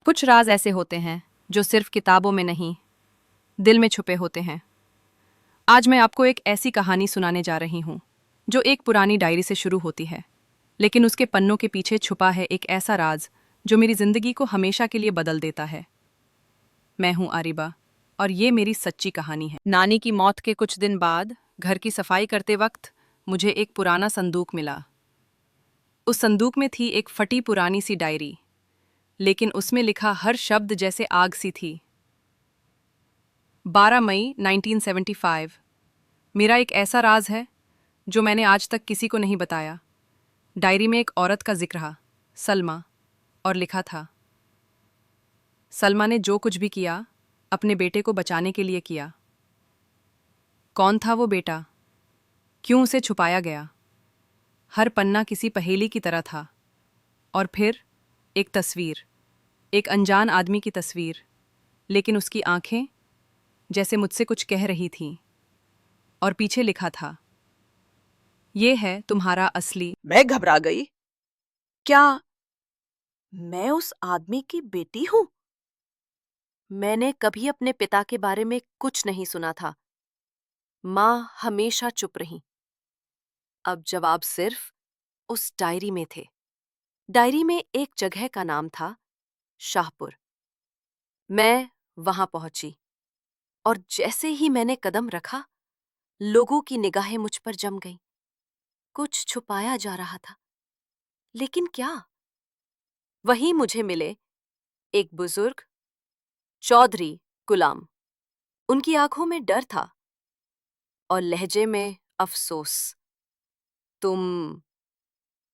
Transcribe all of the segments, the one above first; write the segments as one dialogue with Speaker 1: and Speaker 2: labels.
Speaker 1: कुछ राज ऐसे होते हैं जो सिर्फ किताबों में नहीं, दिल में छुपे होते हैं। आज मैं आपको एक ऐसी कहानी सुनाने जा रही हूँ जो एक पुरानी डायरी से शुरू होती है, लेकिन उसके पन्नों के पीछे छुपा है एक ऐसा राज जो मेरी जिंदगी को हमेशा के लिए बदल देता है। मैं हूँ आरिबा और ये मेरी सच्ची कहानी है। नानी की मौत के कुछ दिन बाद घर की सफाई करते वक्त मुझे एक पुराना संदूक मिला। उस संदूक में थी एक फटी पुरानी सी डायरी, लेकिन उसमें लिखा हर शब्द जैसे आग सी थी। 12 मई 1975। मेरा एक ऐसा राज है जो मैंने आज तक किसी को नहीं बताया। डायरी में एक औरत का जिक्र था, सलमा, और लिखा था, सलमा ने जो कुछ भी किया अपने बेटे को बचाने के लिए किया। कौन था वो बेटा? क्यों उसे छुपाया गया? हर पन्ना किसी पहेली की तरह था। और फिर एक तस्वीर, एक अनजान आदमी की तस्वीर, लेकिन उसकी आंखें जैसे मुझसे कुछ कह रही थीं। और पीछे लिखा था, ये है तुम्हारा असली।
Speaker 2: मैं घबरा गई। क्या मैं उस आदमी की बेटी हूं? मैंने कभी अपने पिता के बारे में कुछ नहीं सुना था। मां हमेशा चुप रही। अब जवाब सिर्फ उस डायरी में थे। डायरी में एक जगह का नाम था शाहपुर। मैं वहां पहुंची और जैसे ही मैंने कदम रखा, लोगों की निगाहें मुझ पर जम गईं। कुछ छुपाया जा रहा था, लेकिन क्या? वहीं मुझे मिले एक बुजुर्ग, चौधरी गुलाम। उनकी आंखों में डर था और लहजे में अफसोस। तुम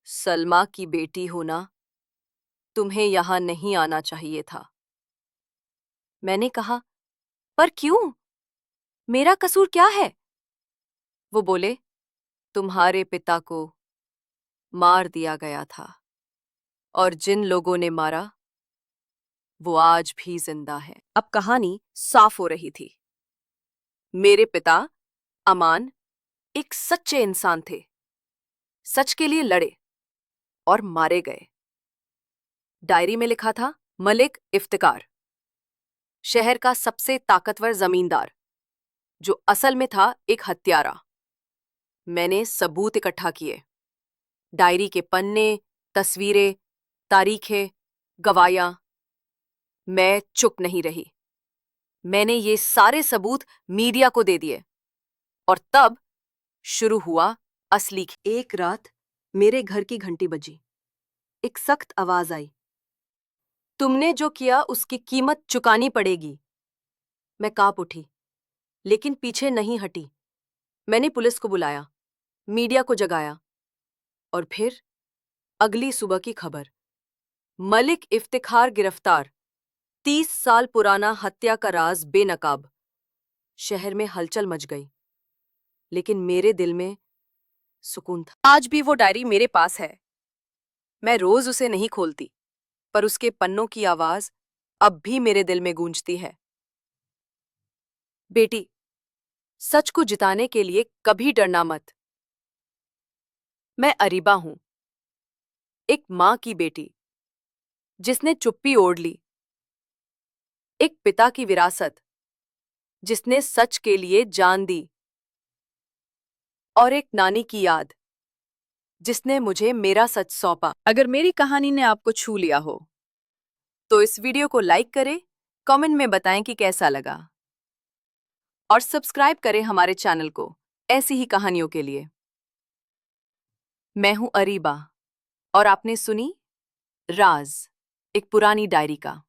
Speaker 2: सलमा की बेटी हो ना? तुम्हें यहां नहीं आना चाहिए था। मैंने कहा, पर क्यों? मेरा कसूर क्या है? वो बोले, तुम्हारे पिता को मार दिया गया था और जिन लोगों ने मारा वो आज भी जिंदा है। अब कहानी साफ हो रही थी। मेरे पिता अमान एक सच्चे इंसान थे। सच के लिए लड़े और मारे गए। डायरी में लिखा था, मलिक इफ्तिकार, शहर का सबसे ताकतवर जमींदार, जो असल में था एक हत्यारा। मैंने सबूत इकट्ठा किए, डायरी के पन्ने, तस्वीरें, तारीखें, गवाहियां। मैं चुप नहीं रही। मैंने ये सारे सबूत मीडिया को दे दिए और तब शुरू हुआ असली खेल। एक रात मेरे घर की घंटी बजी। एक सख्त आवाज आई, तुमने जो किया उसकी कीमत चुकानी पड़ेगी। मैं कांप उठी, लेकिन पीछे नहीं हटी। मैंने पुलिस को बुलाया, मीडिया को जगाया, और फिर अगली सुबह की खबर, मलिक इफ्तिखार गिरफ्तार। 30 साल पुराना हत्या का राज बेनकाब। शहर में हलचल मच गई, लेकिन मेरे दिल में सुकून था। आज भी वो डायरी मेरे पास है। मैं रोज उसे नहीं खोलती, पर उसके पन्नों की आवाज अब भी मेरे दिल में गूंजती है। बेटी, सच को जिताने के लिए कभी डरना मत। मैं अरीबा हूं, एक मां की बेटी जिसने चुप्पी ओढ़ ली, एक पिता की विरासत जिसने सच के लिए जान दी, और एक नानी की याद जिसने मुझे मेरा सच सौंपा। अगर मेरी कहानी ने आपको छू लिया हो तो इस वीडियो को लाइक करें, कमेंट में बताएं कि कैसा लगा, और सब्सक्राइब करें हमारे चैनल को ऐसी ही कहानियों के लिए। मैं हूं अरीबा और आपने सुनी राज, एक पुरानी डायरी का।